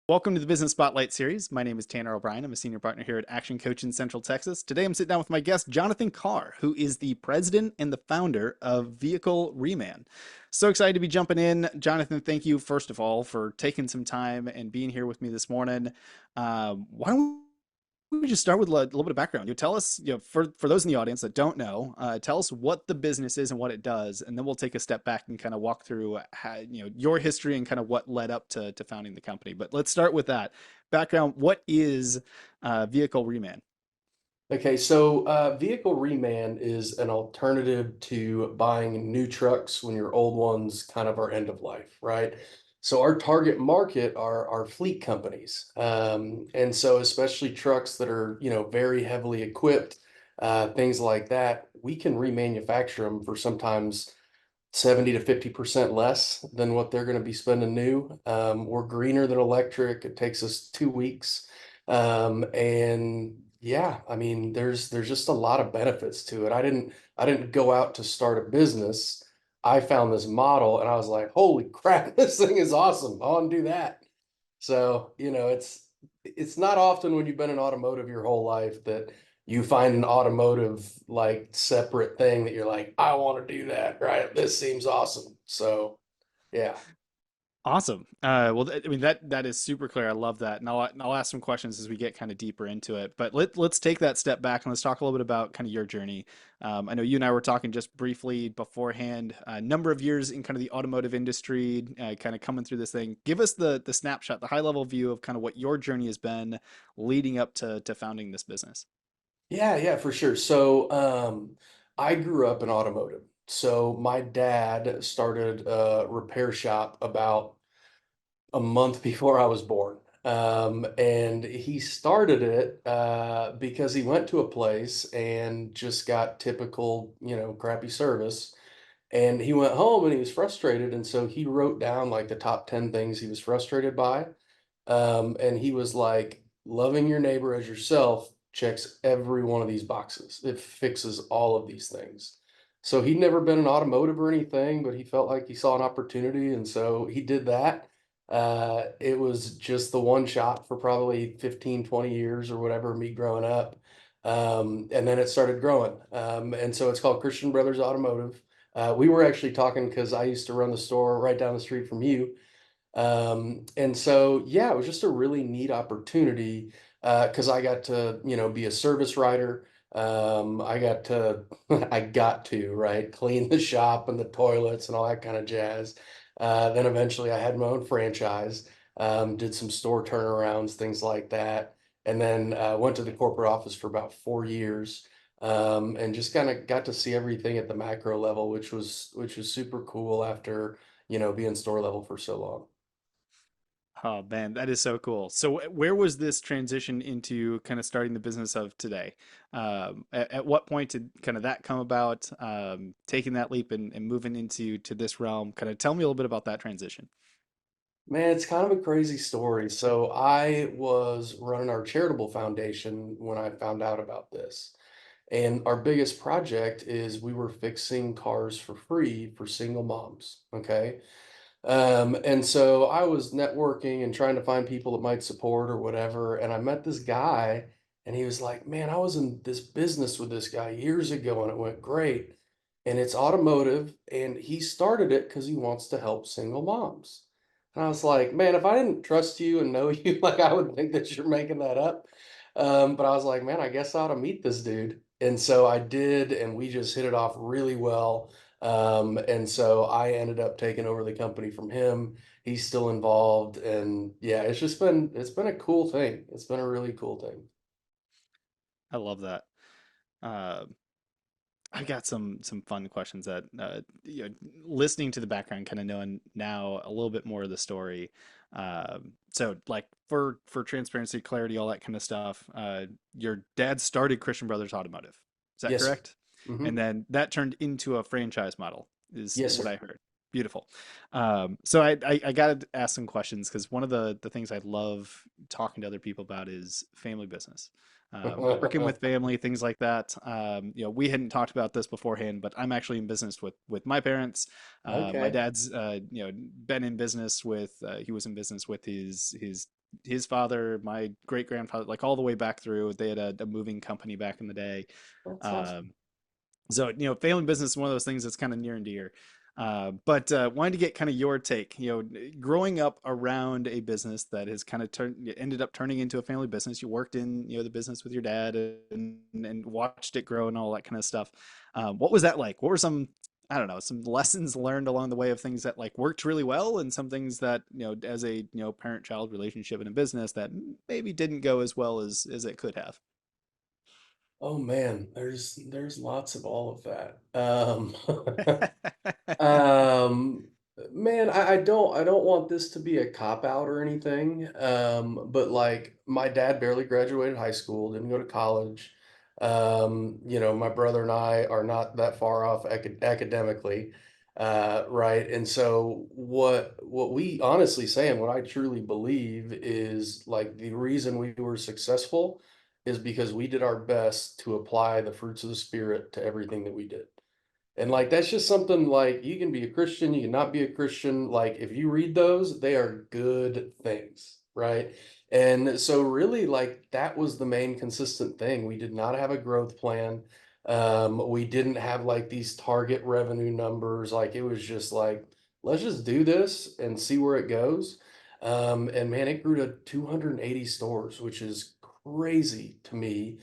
Welcome to the Business Spotlight series. My name is Tanner O'Brien. I'm a senior partner here at Action Coach in Central Texas. Today I'm sitting down with my guest, Jonathan Carr, who is the president and the founder of Vehicle Reman. So excited to be jumping in. Jonathan, thank you, first of all, for taking some time and being here with me this morning. Why don't we just start with a little bit of background? You tell us, for those in the audience that don't know, tell us what the business is and what it does, and then we'll take a step back and kind of walk through how, your history and kind of what led up to founding the company. But let's start with that background. What is Vehicle Reman? Okay, so Vehicle Reman is an alternative to buying new trucks when your old ones kind of are end of life, right? So our target market are fleet companies. And so especially trucks that are, very heavily equipped, things like that, we can remanufacture them for sometimes 70 to 50% less than what they're going to be spending new. We're greener than electric. It takes us 2 weeks. And yeah, I mean, there's just a lot of benefits to it. I didn't go out to start a business. I found this model and I was like, holy crap, this thing is awesome. I want to do that. So, it's not often when you've been in automotive your whole life that you find an automotive like separate thing that you're like, I want to do that, right? This seems awesome. So, yeah. Awesome. I mean that is super clear. I love that, and I'll ask some questions as we get kind of deeper into it. But let's take that step back and let's talk a little bit about kind of your journey. I know you and I were talking just briefly beforehand. A number of years in kind of the automotive industry, kind of coming through this thing. Give us the snapshot, the high level view of kind of what your journey has been leading up to founding this business. Yeah, yeah, for sure. So, I grew up in automotive. So my dad started a repair shop about a month before I was born. And he started it because he went to a place and just got typical, crappy service. And he went home and he was frustrated. And so he wrote down like the top 10 things he was frustrated by. And he was like, loving your neighbor as yourself checks every one of these boxes. It fixes all of these things. So he'd never been in automotive or anything, but he felt like he saw an opportunity. And so he did that. It was just the one shop for probably 15, 20 years or whatever, me growing up. And then it started growing. And so it's called Christian Brothers Automotive. We were actually talking because I used to run the store right down the street from you. And so, yeah, it was just a really neat opportunity because I got to, be a service writer. I got to, I got to, right, clean the shop and the toilets and all that kind of jazz. Then eventually I had my own franchise, did some store turnarounds, things like that. And then went to the corporate office for about 4 years. And just kind of got to see everything at the macro level, which was super cool after, being store level for so long. Oh man, that is so cool. So where was this transition into kind of starting the business of today? At what point did kind of that come about? Taking that leap and moving into this realm. Kind of tell me a little bit about that transition. Man, it's kind of a crazy story. So I was running our charitable foundation when I found out about this. And our biggest project is we were fixing cars for free for single moms. Okay. And so I was networking and trying to find people that might support or whatever. And I met this guy and he was like, man, I was in this business with this guy years ago and it went great. And it's automotive. And he started it because he wants to help single moms. And I was like, man, if I didn't trust you and know you, like I would think that you're making that up. But I was like, man, I guess I ought to meet this dude. And so I did, and we just hit it off really well. And so I ended up taking over the company from him. He's still involved, and yeah, it's been a cool thing. It's been a really cool thing. I love that. Uh, I've got some fun questions that listening to the background, kind of knowing now a little bit more of the story. So like for transparency, clarity, all that kind of stuff. Your dad started Christian Brothers Automotive. Is that Yes, sir. correct? Hmm. And then that turned into a franchise model, is Yes, what sir. I heard. Beautiful. So I got to ask some questions because one of the things I love talking to other people about is family business, working with family, things like that. We hadn't talked about this beforehand, but I'm actually in business with my parents. My Okay. dad's been in business with he was in business with his his father, my great grandfather, like all the way back through, they had a moving company back in the day. That's awesome. Um, so, family business is one of those things that's kind of near and dear. But wanted to get kind of your take. Growing up around a business that has kind of ended up turning into a family business. You worked in the business with your dad and watched it grow and all that kind of stuff. What was that like? What were some, I don't know, some lessons learned along the way of things that like worked really well, and some things that as a parent-child relationship in a business that maybe didn't go as well as it could have. Oh man, there's lots of all of that. Um, man, I don't want this to be a cop out or anything. But like my dad barely graduated high school, didn't go to college. My brother and I are not that far off academically, right? And so what we honestly say and what I truly believe is like the reason we were successful is because we did our best to apply the fruits of the spirit to everything that we did. And like that's just something like you can be a Christian, you can not be a Christian. Like if you read those, they are good things, right? And so really like that was the main consistent thing. We did not have a growth plan. We didn't have like these target revenue numbers. Like it was just like, let's just do this and see where it goes. And man, it grew to 280 stores, which is crazy to me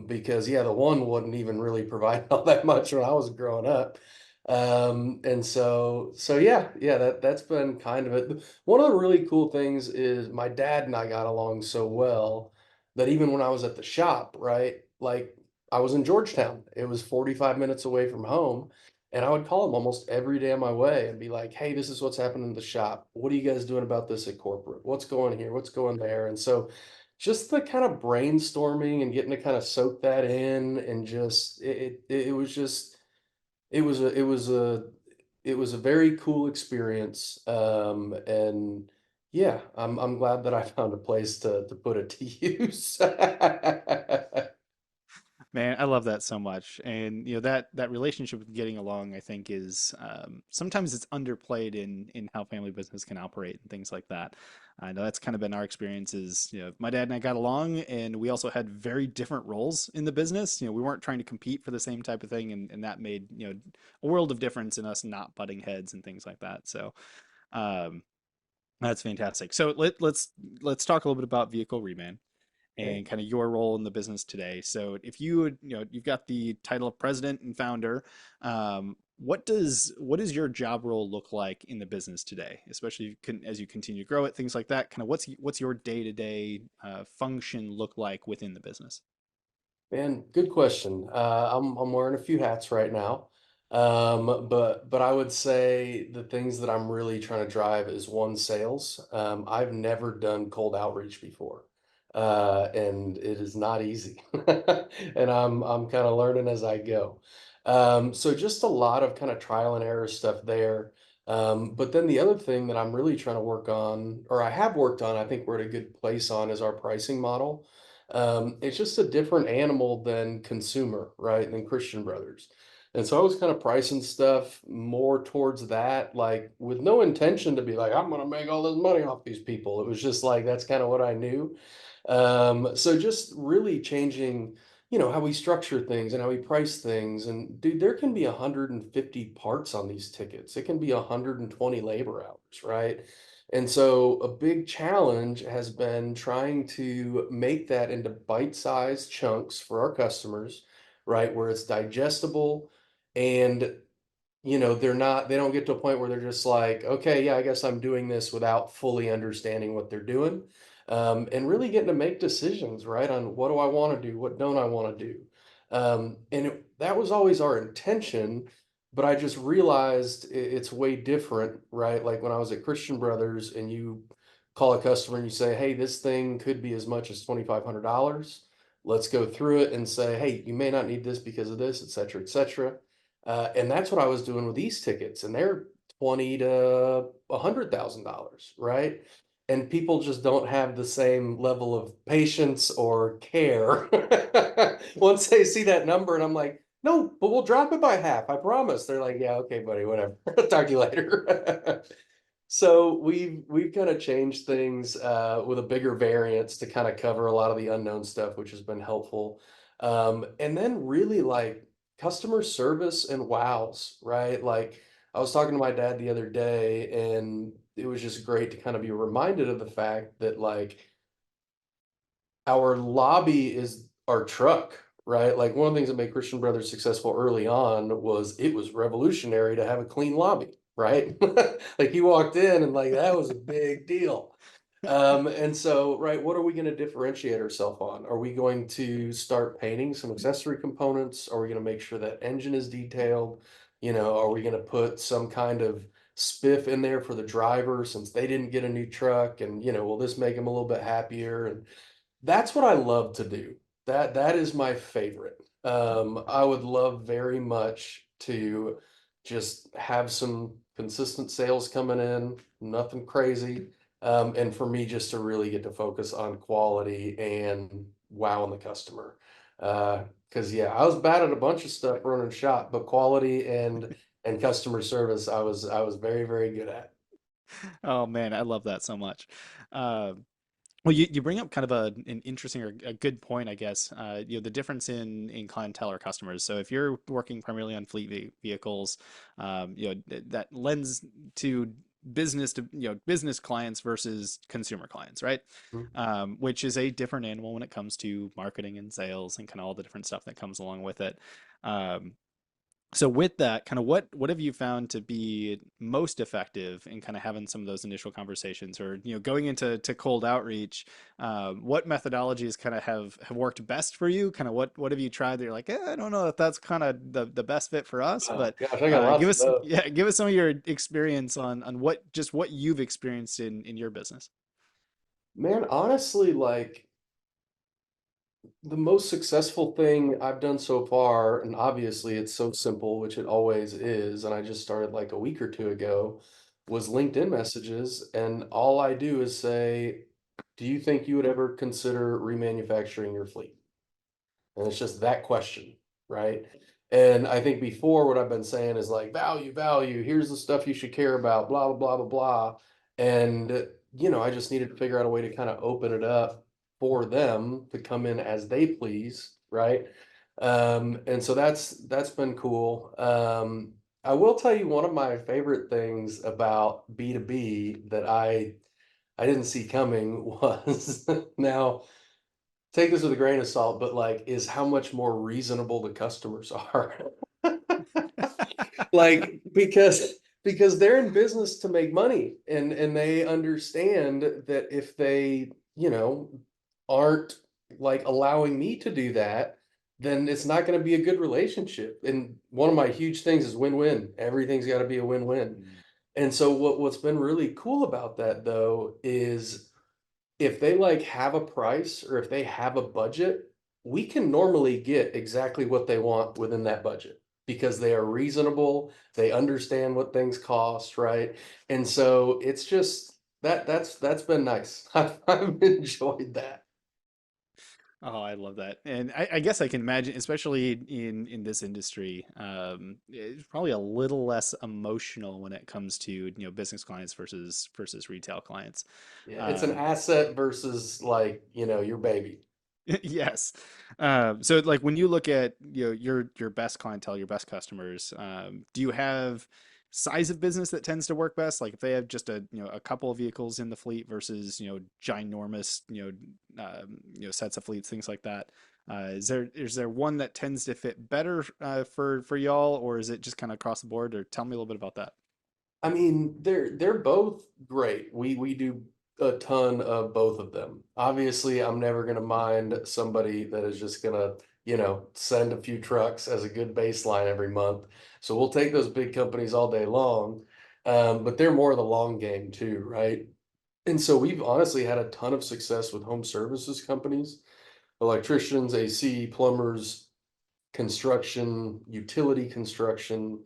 because yeah, the one wouldn't even really provide all that much when I was growing up. And so yeah, that's been kind of it. One of the really cool things is my dad and I got along so well that even when I was at the shop, right, like I was in Georgetown, it was 45 minutes away from home. And I would call him almost every day on my way and be like, hey, this is what's happening in the shop. What are you guys doing about this at corporate? What's going here? What's going there? And so just the kind of brainstorming and getting to kind of soak that in and just it was just it was a very cool experience and yeah I'm glad that I found a place to put it to use. Man, I love that so much. And that relationship with getting along, I think, is sometimes it's underplayed in how family business can operate and things like that. I know that's kind of been our experiences. My dad and I got along, and we also had very different roles in the business. We weren't trying to compete for the same type of thing, and that made a world of difference in us not butting heads and things like that. So um, that's fantastic. So let's talk a little bit about Vehicle Reman Okay. and kind of your role in the business today. So if you would, you've got the title of president and founder. What does your job role look like in the business today, especially as you continue to grow it, things like that? Kind of what's your day-to-day function look like within the business? Man, good question. I'm wearing a few hats right now, but I would say the things that I'm really trying to drive is one, sales. I've never done cold outreach before, and it is not easy, and I'm kind of learning as I go. So just a lot of kind of trial and error stuff there. But then the other thing that I'm really trying to work on, or I have worked on, I think we're at a good place on, is our pricing model. It's just a different animal than consumer, right? Than Christian Brothers. And so I was kind of pricing stuff more towards that, like with no intention to be like, I'm going to make all this money off these people. It was just like, that's kind of what I knew. So just really changing, how we structure things and how we price things. And dude, there can be 150 parts on these tickets. It can be 120 labor hours, right? And so a big challenge has been trying to make that into bite-sized chunks for our customers, right? Where it's digestible and they don't get to a point where they're just like, okay, yeah, I guess I'm doing this without fully understanding what they're doing. And really getting to make decisions, right? On what do I want to do? What don't I want to do? That was always our intention, but I just realized it's way different, right? Like when I was at Christian Brothers and you call a customer and you say, hey, this thing could be as much as $2,500. Let's go through it and say, hey, you may not need this because of this, et cetera, et cetera. And that's what I was doing with these tickets, and they're 20 to $100,000, right? And people just don't have the same level of patience or care once they see that number, and I'm like, no, but we'll drop it by half, I promise. They're like, yeah, okay, buddy, whatever. Talk to you later. So we've kind of changed things with a bigger variance to kind of cover a lot of the unknown stuff, which has been helpful. And then really like customer service and wows, right? Like I was talking to my dad the other day, and it was just great to kind of be reminded of the fact that like our lobby is our truck, right? Like one of the things that made Christian Brothers successful early on was it was revolutionary to have a clean lobby, right? Like you walked in and like that was a big deal. And so, right, what are we going to differentiate ourselves on? Are we going to start painting some accessory components? Are we going to make sure that engine is detailed? You know, are we going to put some kind of spiff in there for the driver since they didn't get a new truck? And, you know, will this make them a little bit happier? And that's what I love to do. That is my favorite. I would love very much to just have some consistent sales coming in, nothing crazy. And for me just to really get to focus on quality and wowing the customer. Because yeah, I was bad at a bunch of stuff running shop, but quality and customer service I was very, very good at. Oh man, I love that so much. Well, you bring up kind of an interesting or a good point, I guess. The difference in clientele or customers. So if you're working primarily on fleet vehicles, that lends to business clients versus consumer clients, right? Mhm. Which is a different animal when it comes to marketing and sales and kind of all the different stuff that comes along with it. Um, so with that, kind of what have you found to be most effective in kind of having some of those initial conversations, or going into cold outreach? What methodologies kind of have worked best for you? Kind of what have you tried that you're like, I don't know if that's kind of the best fit for us, Oh but gosh, I got lots give of us those. yeah give us some of your experience on what you've experienced in your business. Man, honestly, like the most successful thing I've done so far, and obviously it's so simple, which it always is, and I just started like a week or two ago, was LinkedIn messages. And all I do is say, do you think you would ever consider remanufacturing your fleet? And it's just that question, right? And I think before what I've been saying is like value, value, here's the stuff you should care about, blah, blah, blah, blah, blah. And, you know, I just needed to figure out a way to kind of open it up for them to come in as they please, right? And so that's been cool. I will tell you one of my favorite things about B2B that I didn't see coming was now take this with a grain of salt, but like, is how much more reasonable the customers are. Like, because they're in business to make money, and they understand that if they, you know, aren't like allowing me to do that, then it's not going to be a good relationship. And one of my huge things is win-win. Everything's got to be a win-win. Mm. And so what's been really cool about that though is if they like have a price or if they have a budget, we can normally get exactly what they want within that budget because they are reasonable, they understand what things cost, right? And so it's just that's been nice. I've enjoyed that. Oh, I love that. And I guess I can imagine, especially in this industry, it's probably a little less emotional when it comes to, business clients versus retail clients. Yeah, it's an Um, asset versus like, you know, your baby. yes. So like when you look at, your best clientele, your best customers, do you have size of business that tends to work best? Like if they have just a couple of vehicles in the fleet versus, ginormous, sets of fleets, things like that. Is there one that tends to fit better for y'all, or is it just kind of across the board? Or tell me a little bit about that. I mean, they're both great. We do a ton of both of them. Obviously, I'm never gonna mind somebody that is just gonna, you know, send a few trucks as a good baseline every month. So we'll take those big companies all day long. But they're more the long game too, right? And so we've honestly had a ton of success with home services companies, electricians, AC, plumbers, construction, utility construction.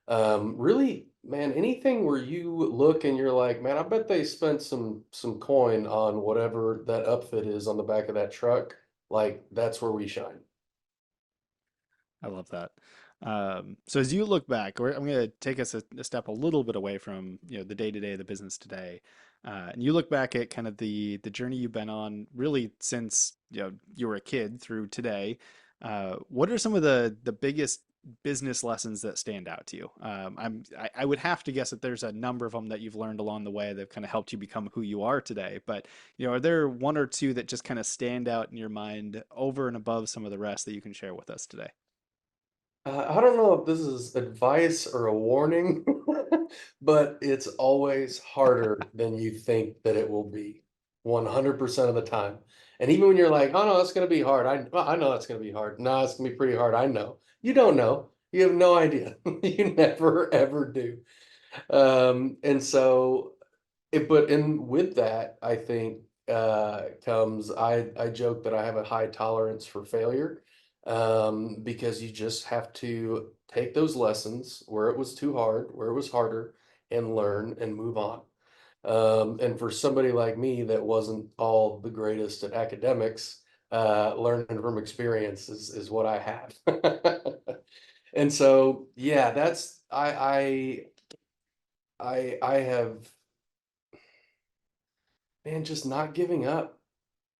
Really, man, anything where you look and you're like, man, I bet they spent some coin on whatever that upfit is on the back of that truck. Like that's where we shine. I love that. So as you look back, or I'm going to take us a step a little bit away from the day to day of the business today, and you look back at kind of the journey you've been on, really since you were a kid through today. What are some of the biggest business lessons that stand out to you? I would have to guess that there's a number of them that you've learned along the way that have kind of helped you become who you are today. But are there one or two that just kind of stand out in your mind over and above some of the rest that you can share with us today? I don't know if this is advice or a warning, but it's always harder than you think that it will be, 100% of the time. And even when you're like, "Oh no, that's going to be hard," I know that's going to be hard. No, it's going to be pretty hard. I know. You don't know. You have no idea. You never ever do. And so but in with that, I think comes I joke that I have a high tolerance for failure, because you just have to take those lessons where it was too hard, where it was harder, and learn and move on. And for somebody like me that wasn't all the greatest at academics, learning from experience is what I have. And so, yeah, that's I have, man, just not giving up.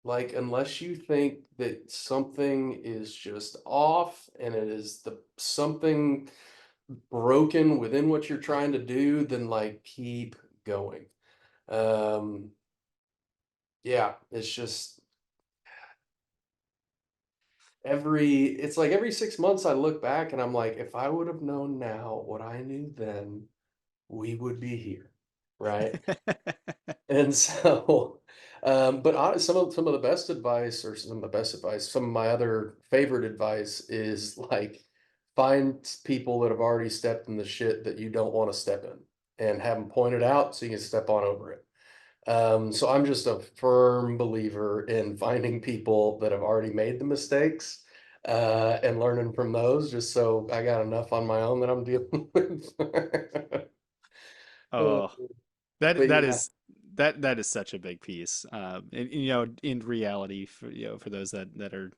Like, unless you think that something is just off and it is something broken within what you're trying to do, then like keep going. Um, yeah, it's just it's like every 6 months I look back and I'm like, if I would have known now what I knew then, we would be here, right? And so, but some of the best advice, or some of the best advice, some of my other favorite advice is like find people that have already stepped in the shit that you don't want to step in, and have them pointed out so you can step on over it. So I'm just a firm believer in finding people that have already made the mistakes, and learning from those, just so I got enough on my own that I'm dealing with. Uh, Oh, that but that yeah. is that is such a big piece. And, in reality, for for those that are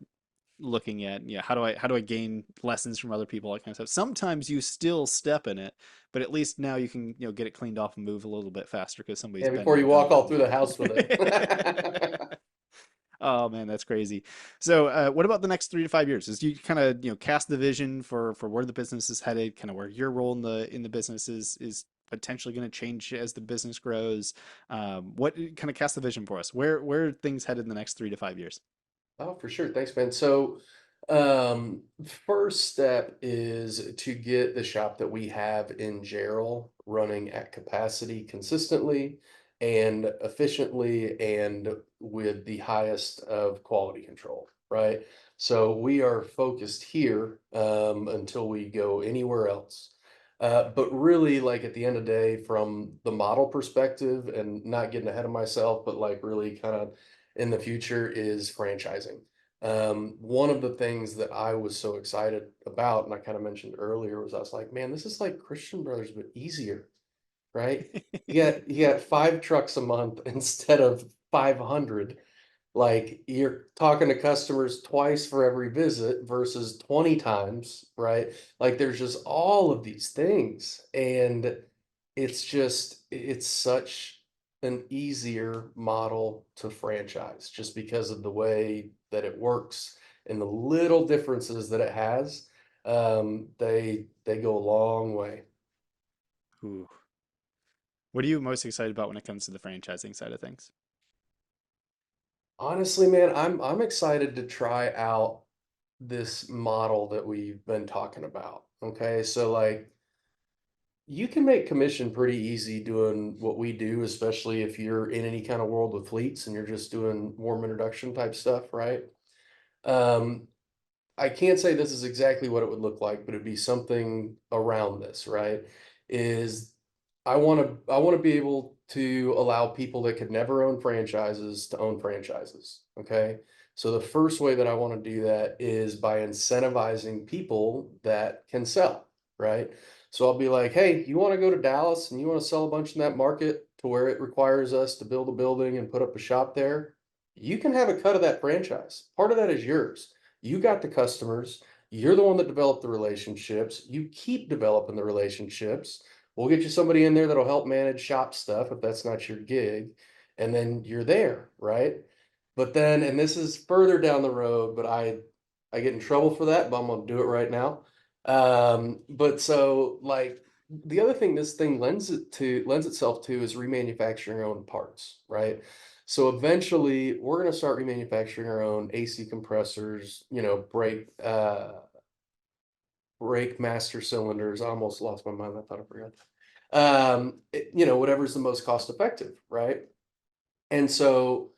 looking at, how do I gain lessons from other people, that kind of stuff. Sometimes you still step in it, but at least now you can get it cleaned off and move a little bit faster because somebody's Yeah, been before there, you done walk that all through the before. house with it. Oh man, that's crazy. So, what about the next 3 to 5 years? As you kind of cast the vision for where the business is headed, kind of where your role in the business is potentially going to change as the business grows. What kind of cast the vision for us? Where are things headed in the next 3 to 5 years? Oh, for sure. Thanks, man. So, first step is to get the shop that we have in Gerald running at capacity consistently and efficiently and with the highest of quality control, right? So we are focused here, until we go anywhere else. But really, like at the end of the day, from the model perspective, and not getting ahead of myself, but like really kind of in the future, is franchising. One of the things that I was so excited about, and I kind of mentioned earlier, was I was like, man, this is like Christian Brothers, but easier, right? You got 5 trucks a month instead of 500. Like, you're talking to customers twice for every visit versus 20 times, right? Like, there's just all of these things. And it's such an easier model to franchise, just because of the way that it works and the little differences that it has. They go a long way. Ooh. What are you most excited about when it comes to the franchising side of things? Honestly, man, I'm excited to try out this model that we've been talking about. Okay, so like, you can make commission pretty easy doing what we do, especially if you're in any kind of world with fleets and you're just doing warm introduction type stuff, right? Um, I can't say this is exactly what it would look like, but it'd be something around this, right? Is I want to be able to allow people that could never own franchises to own franchises. Okay. So the first way that I want to do that is by incentivizing people that can sell, right? So I'll be like, hey, you want to go to Dallas and you want to sell a bunch in that market to where it requires us to build a building and put up a shop there? You can have a cut of that franchise. Part of that is yours. You got the customers, You're the one that developed the relationships. You keep developing the relationships. We'll get you somebody in there that'll help manage shop stuff if that's not your gig. And then you're there, right? But then, and this is further down the road, but I get in trouble for that, but I'm gonna do it right now. But so like the other thing this thing lends itself to is remanufacturing our own parts, right? So eventually we're going to start remanufacturing our own AC compressors, brake master cylinders. I almost lost my mind. I thought I forgot. Whatever's the most cost effective, right? And so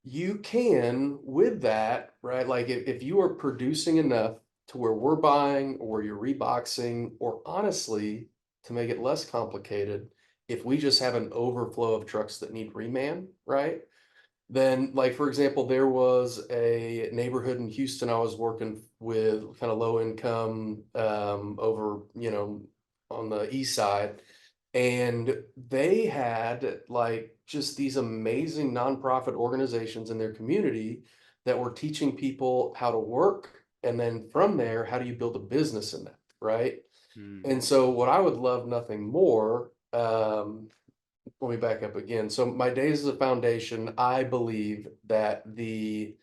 you can, with that, right? Like if you are producing enough to where we're buying or you're reboxing, or honestly, to make it less complicated, if we just have an overflow of trucks that need reman, right? Then, like for example, there was a neighborhood in Houston I was working with, kind of low income, over, on the east side, and they had like just these amazing nonprofit organizations in their community that were teaching people how to work, and then from there, how do you build a business in that, right? Mm. And so, what I would love nothing more, let me back up again. So my days as a foundation, I believe that the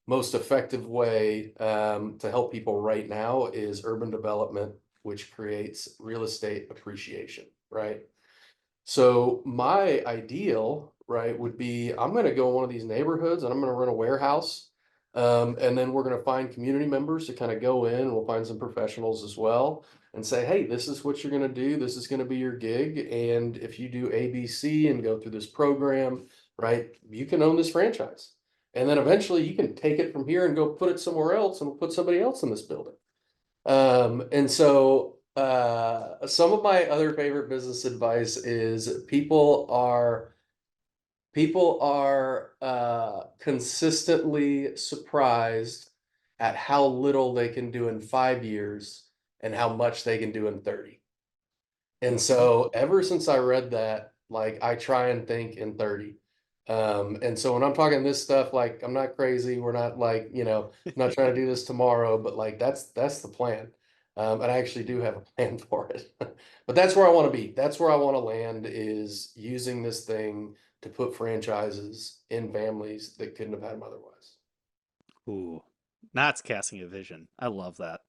most effective way to help people right now is urban development, which creates real estate appreciation, right? So my ideal, right, would be I'm going to go in one of these neighborhoods and I'm going to run a warehouse. And then we're going to find community members to kind of go in, and we'll find some professionals as well and say, hey, this is what you're going to do. This is going to be your gig. And if you do ABC and go through this program, right, you can own this franchise. And then eventually you can take it from here and go put it somewhere else, and we'll put somebody else in this building. And so some of my other favorite business advice is people are consistently surprised at how little they can do in 5 years and how much they can do in 30. And Ooh. so ever since I read that, like I try and think in 30. And so when I'm talking this stuff, like I'm not crazy. We're not like, not trying to do this tomorrow, but like that's the plan. And I actually do have a plan for it. But that's where I want to be. That's where I want to land, is using this thing to put franchises in families that couldn't have had them otherwise. Ooh, that's casting a vision. I love that.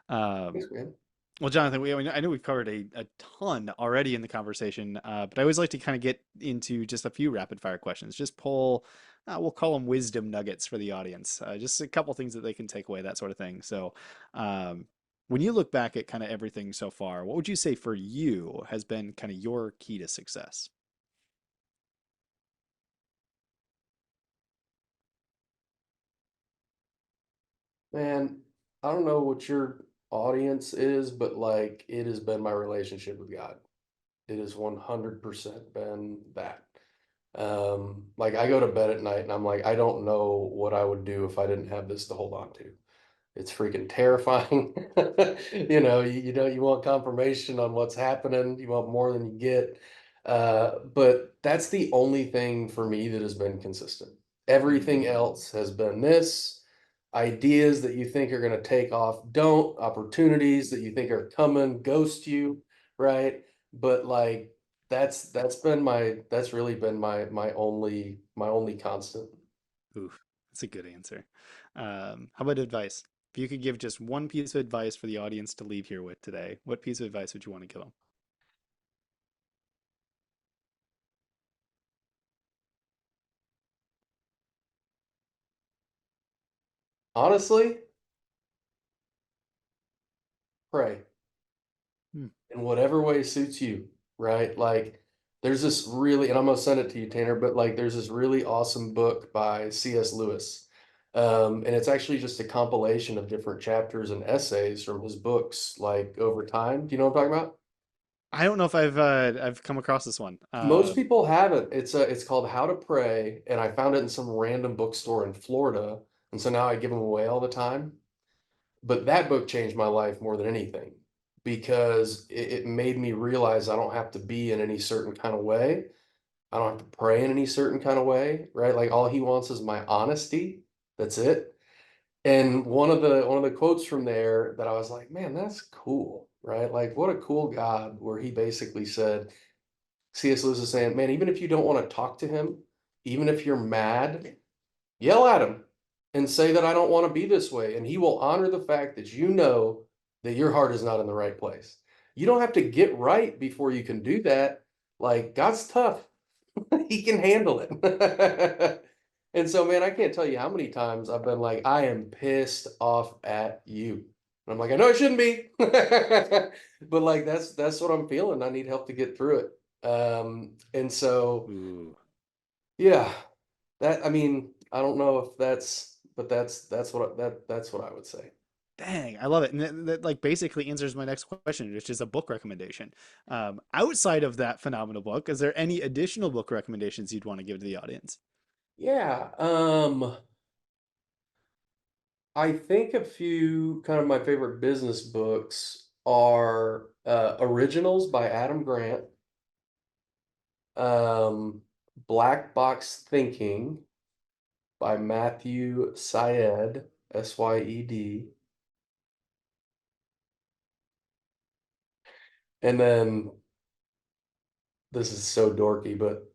Um, Thanks, man. well, Jonathan, I know we've covered a ton already in the conversation, but I always like to kind of get into just a few rapid fire questions. Just pull, we'll call them wisdom nuggets for the audience. Just a couple things that they can take away, that sort of thing. So, um, when you look back at kind of everything so far, what would you say for you has been kind of your key to success? Man, I don't know what your audience is, but like it has been my relationship with God. It has 100% been that. Like I go to bed at night and I'm like, I don't know what I would do if I didn't have this to hold on to. It's freaking terrifying. You want confirmation on what's happening. You want more than you get. But that's the only thing for me that has been consistent. Everything Mm. else has been this: ideas that you think are going to take off don't, opportunities that you think are coming ghost you, right? But like that's really been my only constant. Oof, that's a good answer. How about advice? If you could give just one piece of advice for the audience to leave here with today, what piece of advice would you want to give them? Honestly, pray Hmm. in whatever way suits you, right? Like there's this really, and I'm gonna send it to you, Tanner, but like there's this really awesome book by C.S. Lewis. And it's actually just a compilation of different chapters and essays from his books, like over time. Do you know what I'm talking about? I don't know if I've come across this one. Most people haven't. It's called How to Pray, and I found it in some random bookstore in Florida, and so now I give them away all the time. But that book changed my life more than anything, because it made me realize I don't have to be in any certain kind of way. I don't have to pray in any certain kind of way, right? Like all he wants is my honesty. That's it. And one of the quotes from there that I was like, man, that's cool, right? Like, what a cool God, where he basically said, C.S. Lewis is saying, man, even if you don't want to talk to him, even if you're mad, yell at him and say that I don't want to be this way. And he will honor the fact that you know that your heart is not in the right place. You don't have to get right before you can do that. Like, God's tough. He can handle it. And so, man, I can't tell you how many times I've been like, I am pissed off at you. And I'm like, I know I shouldn't be. But like that's what I'm feeling. I need help to get through it. And so Ooh. yeah, that I mean, I don't know if but that's what I would say. Dang, I love it. And that like basically answers my next question, which is a book recommendation. Outside of that phenomenal book, is there any additional book recommendations you'd want to give to the audience? Yeah, I think a few kind of my favorite business books are Originals by Adam Grant, um, Black Box Thinking by Matthew Syed, Syed, and then this is so dorky, but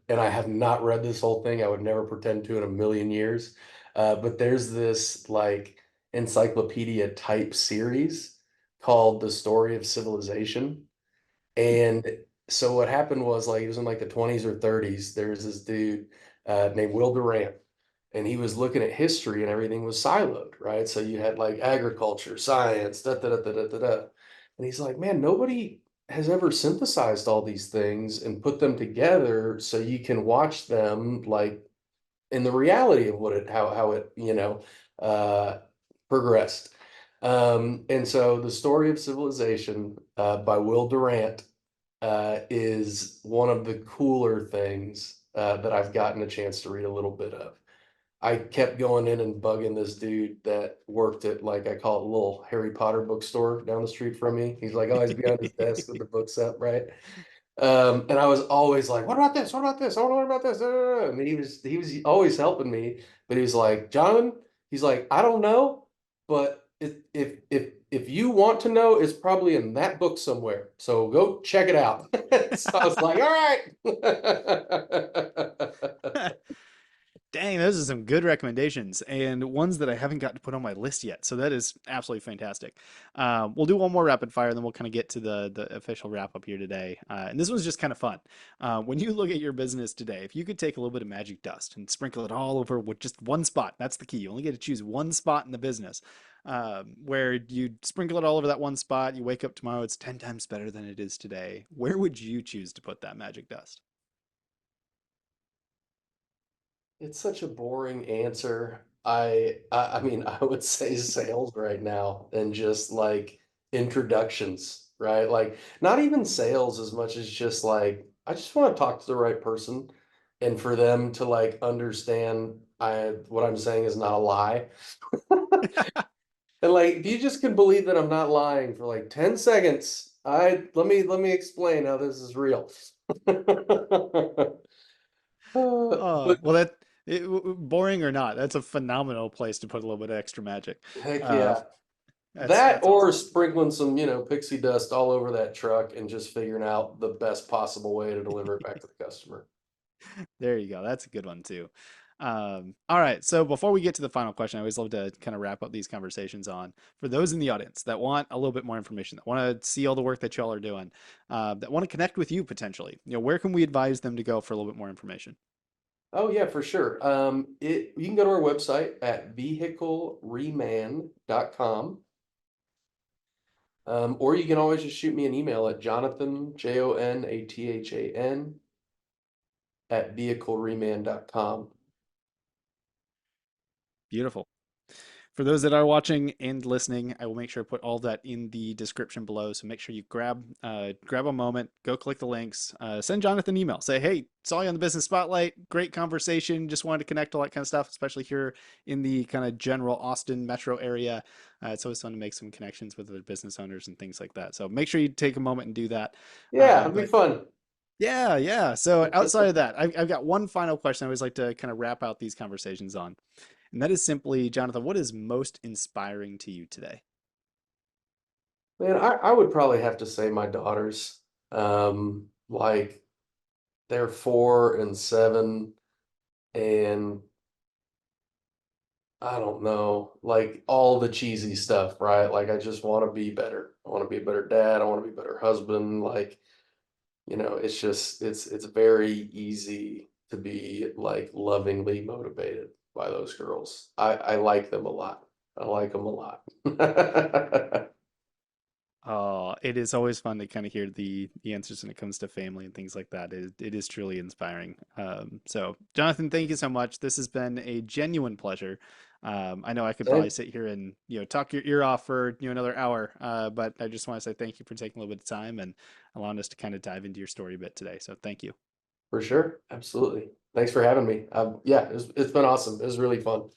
and I have not read this whole thing. I would never pretend to in a million years. But there's this like encyclopedia type series called The Story of Civilization. And so what happened was like it was in like the 20s or 30s. There's this dude named Will Durant, and he was looking at history and everything was siloed, right? So you had like agriculture, science, da da da da da da da. And he's like, man, nobody has ever synthesized all these things and put them together so you can watch them like in the reality of what it how it uh progressed. And so the story of civilization by Will Durant is one of the cooler things that I've gotten a chance to read a little bit of. I kept going in and bugging this dude that worked at like I call it a little Harry Potter bookstore down the street from me. He's like always behind his desk with the books up, right? And I was always like, "What about this? What about this? I want to learn about this." And he was always helping me, but he was like, "Jonathan," he's like, "I don't know, but if you want to know, it's probably in that book somewhere. So go check it out." So I was like, "All right." Dang, those are some good recommendations and ones that I haven't got to put on my list yet. So that is absolutely fantastic. We'll do one more rapid fire, and then we'll kind of get to the official wrap up here today. And this one's just kind of fun. When you look at your business today, if you could take a little bit of magic dust and sprinkle it all over with just one spot, that's the key. You only get to choose one spot in the business. Where you sprinkle it all over that one spot, you wake up tomorrow, it's 10 times better than it is today. Where would you choose to put that magic dust? It's such a boring answer. I mean, I would say sales right now and just like introductions, right? Like not even sales as much as just like I just want to talk to the right person and for them to like understand I what I'm saying is not a lie. And like if you just can believe that I'm not lying for like 10 seconds, I let me explain how this is real. Oh, But well, boring or not, that's a phenomenal place to put a little bit of extra magic. heck Uh, yeah. that's That that's or awesome. sprinkling some, pixie dust all over that truck and just figuring out the best possible way to deliver it back to the customer. There you go. That's a good one too. All right. So before we get to the final question, I always love to kind of wrap up these conversations on for those in the audience that want a little bit more information, that want to see all the work that y'all are doing, that want to connect with you potentially. Where can we advise them to go for a little bit more information? Oh yeah, for sure. You can go to our website at vehiclereman.com. Or you can always just shoot me an email at Jonathan, Jonathan, at vehiclereman.com. Beautiful. For those that are watching and listening, I will make sure to put all that in the description below. So make sure you grab a moment, go click the links, send Jonathan an email, say, "Hey, saw you on the Business Spotlight. Great conversation. Just wanted to connect, all that kind of stuff, especially here in the kind of general Austin metro area. It's always fun to make some connections with other business owners and things like that. So make sure you take a moment and do that. Yeah, it'll be But fun. yeah, yeah. So outside of that, I've got one final question I always like to kind of wrap out these conversations on. And that is simply, Jonathan, what is most inspiring to you today? Man, I would probably have to say my daughters. Like they're 4 and 7, and I don't know, like all the cheesy stuff, right? Like I just want to be better. I want to be a better dad. I want to be a better husband. Like, it's just it's very easy to be like lovingly motivated by those girls. I like them a lot. I like them a lot. Oh, it is always fun to kind of hear the answers when it comes to family and things like that. It is truly inspiring. So, Jonathan, thank you so much. This has been a genuine pleasure. I know I could probably Same, sit here and talk your ear off for another hour, but I just want to say thank you for taking a little bit of time and allowing us to kind of dive into your story a bit today. So, thank you. for sure. Absolutely. Thanks for having me. Yeah, it's been awesome. It was really fun.